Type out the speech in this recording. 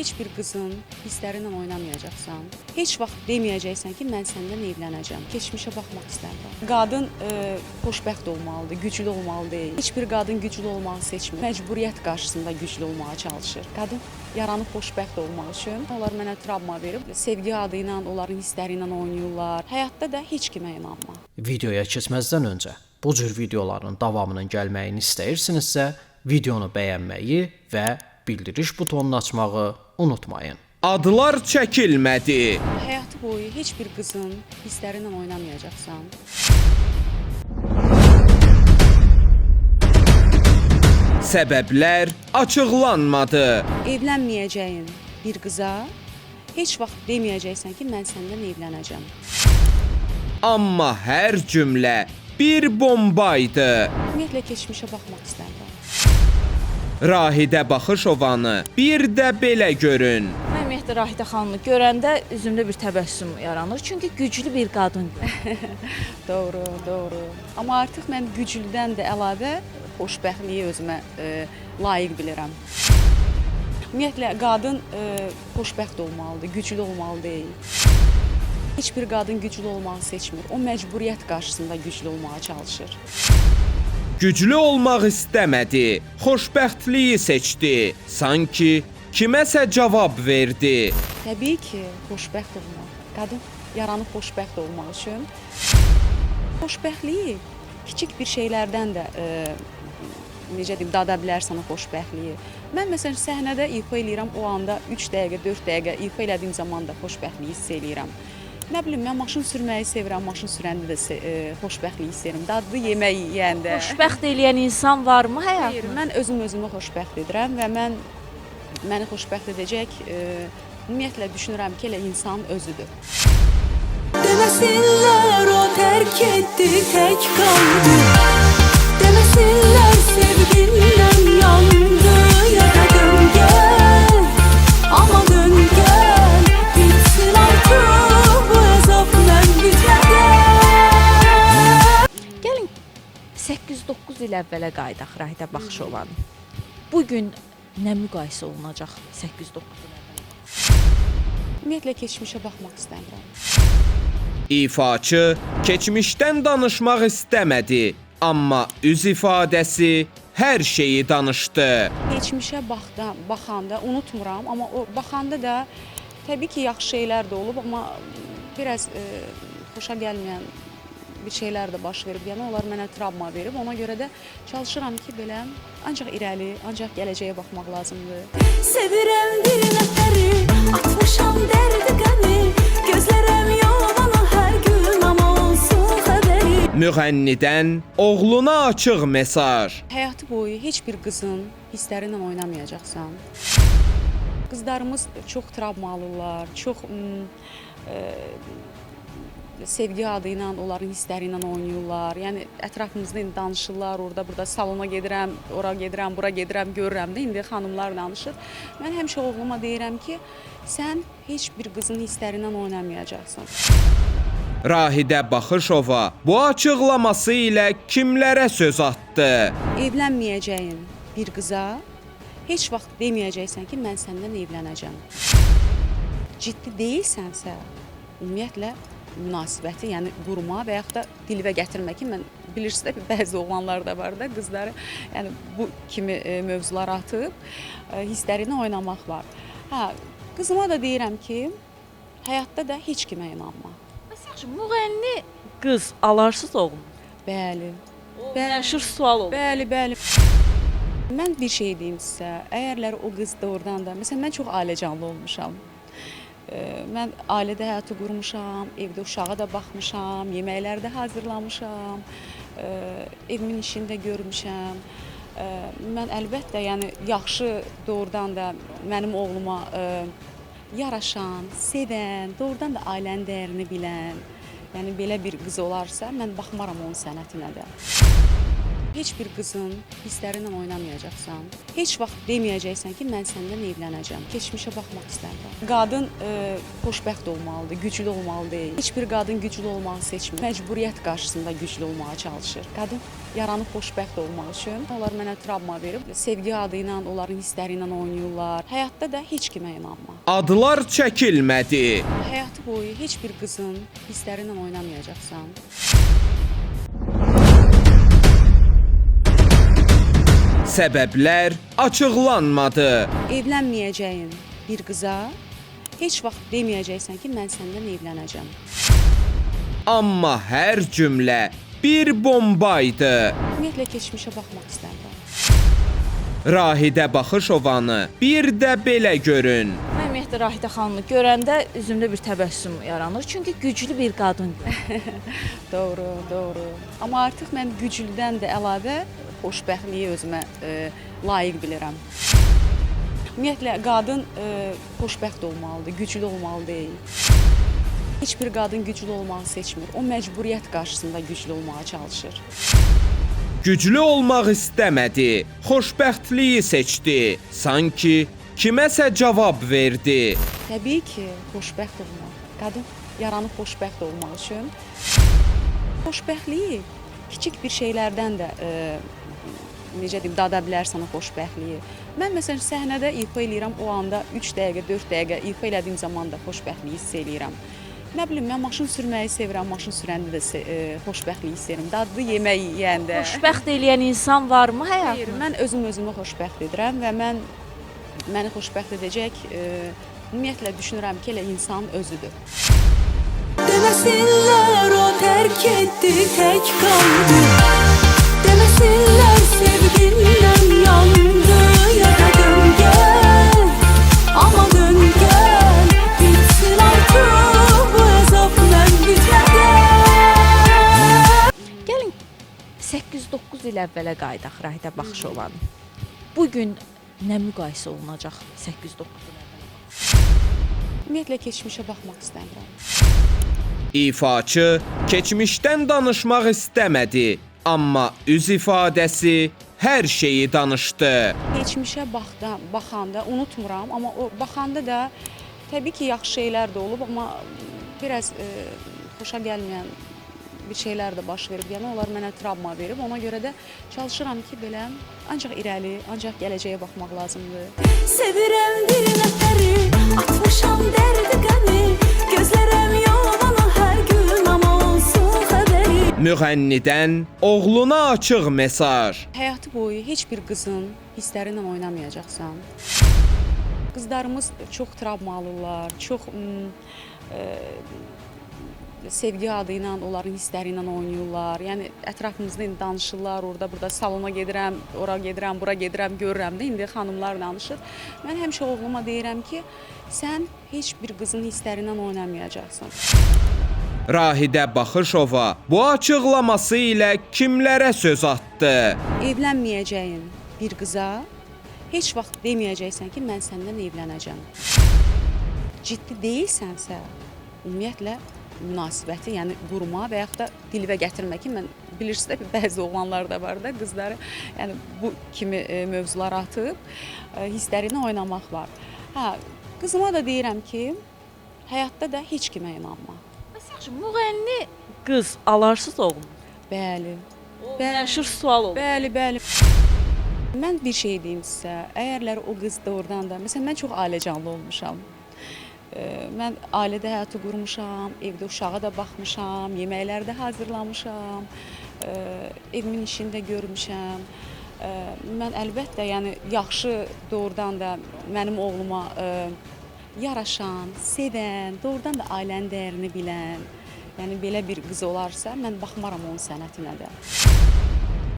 heç bir qızın hissləri ilə oynamayacaqsan. Heç vaxt deməyəcəksən ki, mən səndən evlənəcəm. Keçmişə baxmaq istərdim. Qadın xoşbəxt olmalıdır, güclü olmalıdır. Heç bir qadın güclü olmağı seçmir. Məcburiyyət qarşısında güclü olmağa çalışır. Qadın yaranıb xoşbəxt olmaq üçün onlar mənə travma verib, sevgi adı ilə, onların hissləri ilə oynayırlar. Həyatda da heç kimə inanma. Videoya keçməzdən öncə bu cür videoların davamının gəlməyini istəyirsinizsə, videonu bəyənməyi və bildiriş butonunu açmağı unutmayın. Adlar çəkilmədi. Həyatı boyu heç bir qızın hissləri ilə oynamayacaqsan. Səbəblər açıqlanmadı. Evlənməyəcəyin bir qıza heç vaxt deməyəcəksən ki, mən səndən evlənəcəm. Amma hər cümlə bir bombaydı. Ümumiyyətlə keçmişə baxmaq istərdim. Rahidə Baxışovanı bir də belə görün. Mən ümumiyyətlə Rahidə xanımı görəndə üzümdə bir təbəssüm yaranır. Çünki güclü bir qadındır. Doğru, doğru. Amma artıq mən güclüdən də əlavə xoşbəxtliyi özümə layiq bilirəm. Ümumiyyətlə qadın xoşbəxt olmalıdır, güclü olmalıdır. Heç bir qadın güclü olmağı seçmir. O məcburiyyət qarşısında güclü olmağa çalışır. Güclü olmaq istəmədi, xoşbəxtliyi seçdi. Sanki kiməsə cavab verdi. Təbii ki, xoşbəxt olmaq. Qadın yaranıb xoşbəxt olmaq üçün xoşbəxtliyi kiçik bir şeylərdən də necə deyim, dada bilərsən o xoşbəxtliyi. Mən məsələn səhnədə ifa eləyirəm, o anda 3 dəqiqə, 4 dəqiqə ifa elədiyim zaman da xoşbəxtliyi hiss eləyirəm. Nə bilim, mən maşın sürməyi sevirəm, maşın sürəndə də xoşbəxtliyi istəyirəm. Dadlı yemək yeyəndə. Xoşbəxt eləyən insan varmı Hayır, həyatında? mən özümü xoşbəxt edirəm və məni xoşbəxt edəcək ümumiyyətlə düşünürəm ki, elə insan özüdür. Demesinler o terk etti, tek kaldı. Demesinler sevginden yandı. Ya da dön gel, ama dön gel. Bitsin artık bu azaplar bitmeden. Gəlin 8-9 il əvvələ qayıdaq Rahidə Baxışovanın. Bugün nə müqayisə olunacaq 8-9 il əvvələ? Ümumiyyətlə keçmişə baxmaq istəmirəm. İfaçı keçmişdən danışmaq istəmədi, amma üz ifadəsi hər şeyi danışdı. Keçmişə baxanda unutmuram, amma o baxanda da təbii ki, yaxşı şeylər də olub, amma biraz xoşa gəlməyən bir şeylər də baş verib. Yəni onlar mənə travma verib. Ona görə də çalışıram ki, belə ancaq irəli, ancaq gələcəyə baxmaq lazımdır. Sevirəm bir nəfəri, atmışam dərdi qəmi. Gözlərəm yolunu hər gün, ama olsun xəbəri. Müğənnidən oğluna açıq mesaj. Həyatı boyu heç bir qızın hissləri ilə oynamayacaqsan. Qızlarımız çox travma alırlar, çox sevgi adı ilə, onların hissləri ilə oynayırlar. Yəni ətrafımızda indi danışırlar, orada burada salona gedirəm, ora gedirəm, bura gedirəm, görürəm də indi xanımlar danışır. Mən həmişə oğluma deyirəm ki, sən heç bir qızın hissləri ilə oynamayacaqsan. Rahidə Baxışova bu açıqlaması ilə kimlərə söz atdı? Evlənməyəcəyin bir qıza heç vaxt deməyəcəksən ki, mən səndən evlənəcəm. Ciddi deyilsənsə, ümumiyyətlə münasibəti, yəni qurma və yaxud da dilivə gətirmə ki, mən bilirsiniz də bəzi oğlanlar da var da, qızları yəni bu kimi mövzular atıb hissləri ilə oynamaq var. Hə, qızıma da deyirəm ki, həyatda da heç kimə inanma. Məsələn, müğənni qız alarsız oğlum. Bəli. Məşhur sual olur. Bəli, bəli. Mən bir şey deyim sizə, əgərlər o qız doğrudan da, məsələn, mən çox ailəcanlı olmuşam. Mən ailədə həyatı qurmuşam, evdə uşağa da baxmışam, yeməklərdə hazırlamışam, evimin işini də görmüşəm. Mən əlbəttə, yəni yaxşı doğrudan da mənim oğluma yaraşan, sevən, doğrudan da ailənin dəyərini bilən, yəni belə bir qız olarsa, mən baxmaram onun sənətinə də. Heç bir qızın hissləri ilə oynamayacaqsan. Heç vaxt deməyəcəksən ki, mən səndən evlənəcəm. Keçmişə baxmaq istəmirəm. Qadın xoşbəxt olmalıdır, güclü olmalıdır. Heç bir qadın güclü olmağı seçmir. Məcburiyyət qarşısında güclü olmağa çalışır. Qadın yaranıb xoşbəxt olmaq üçün onlar mənə travma verib, sevgi adı ilə, onların hissləri ilə oynayırlar. Həyatda da heç kimə inanma. Adlar çəkilmədi. Həyatı boyu heç bir qızın hissləri ilə oynamayacaqsan. Səbəblər açıqlanmadı. Evlənməyəcəyin bir qıza heç vaxt deməyəcəksən ki, mən səndən evlənəcəm. Amma hər cümlə bir bombaydı. Ümumiyyətlə keçmişə baxmaq istəmirəm. Rahidə Baxışovanı bir də belə görün. Mən ümumiyyətlə Rahidə xanımı görəndə üzümdə bir təbəssüm yaranır. Çünki güclü bir qadındır. Doğru, doğru. Amma artıq mən güclüdən də əlavə xoşbəxtliyi özümə layiq bilirəm. Ümumiyyətlə qadın xoşbəxt olmalıdır, güclü olmalıdır. Heç bir qadın güclü olmağı seçmir. O məcburiyyət qarşısında güclü olmağa çalışır. Güclü olmaq istəmədi, xoşbəxtliyi seçdi. Sanki kiməsə cavab verdi. Təbii ki, xoşbəxt olmaq. Qadın yaranıb xoşbəxt olmaq üçün xoşbəxtliyi kiçik bir şeylərdən də necə deyim, dada bilərsən o xoşbəxtliyi. Mən məsələn səhnədə ifa eləyirəm, o anda 3 dəqiqə, 4 dəqiqə ifa elədiyim zaman da xoşbəxtliyi hiss eləyirəm. Nə bilim, mən maşın sürməyi sevirəm, maşın sürəndə də xoşbəxtliyi hiss edirəm. Dadlı yemək yeyəndə. Xoşbəxt eləyən insan varmı Hayır, həyatında? mən özümü xoşbəxt edirəm və məni xoşbəxt edəcək ümumiyyətlə düşünürəm ki, elə insan özüdür. Demesinler o terk etti, tek kaldı. Demesinler sevginden yandı. Ya da dön gel, ama dön gel. Bitsin artık bu azap, ben bitmeden. Gəlin 8-9 il əvvələ qayıdaq Rahidə Baxışovanın. Bu gün nə müqayisə olunacaq 8-9 il əvvələ? Ümumiyyətlə keçmişə baxmaq istəmirəm. İfaçı keçmişdən danışmaq istəmədi, amma üz ifadəsi hər şeyi danışdı. Keçmişə baxanda unutmuram, amma o baxanda da təbii ki, yaxşı şeylər də olub, amma biraz xoşa gəlməyən bir şeylər də baş verib. Yəni onlar mənə travma verib. Ona görə də çalışıram ki, belə ancaq irəli, ancaq gələcəyə baxmaq lazımdır. Sevirəm bir nəfəri, atmışam dərdi qəmi. Gözlərəm yolunu hər gün, ama olsun xəbəri. Müğənnidən oğluna açıq mesaj. Həyatı boyu heç bir qızın hissləri ilə oynamayacaqsan. Qızlarımız çox travmalılar, çox sevgi adı ilə onların hissləri ilə oynayırlar. Yəni ətrafımızda indi danışırlar, orada burada salona gedirəm, ora gedirəm, bura gedirəm, görürəm də indi xanımlar danışır. Mən həmişə oğluma deyirəm ki, sən heç bir qızın hissləri ilə oynamayacaqsan. Rahidə Baxışova bu açıqlaması ilə kimlərə söz atdı? Evlənməyəcəyin bir qıza heç vaxt deməyəcəksən ki, mən səndən evlənəcəm. Ciddi deyilsənsə, ümumiyyətlə münasibəti, yəni qurma və yaxud da dilivə gətirmə ki, mən bilirsiniz də bəzi oğlanlar da var da, qızları yəni bu kimi mövzular atıb hissləri ilə oynamaq var. Hə, qızıma da deyirəm ki, həyatda da heç kimə inanma. Məsələn, müğənni qız alarsız oğlum. Bəli. O məşhur sual olur. Bəli, bəli. Mən bir şey deyim sizə, əgərlər o qız doğrudan da, məsələn, mən çox ailəcanlı olmuşam. Mən ailədə həyatı qurmuşam, evdə uşağa da baxmışam, yeməklər də hazırlamışam, evimin işini də görmüşəm. Mən əlbəttə, yəni yaxşı doğrudan da mənim oğluma yaraşan, sevən, doğrudan da ailənin dəyərini bilən, yəni belə bir qız olarsa, mən baxmaram onun sənətinə də.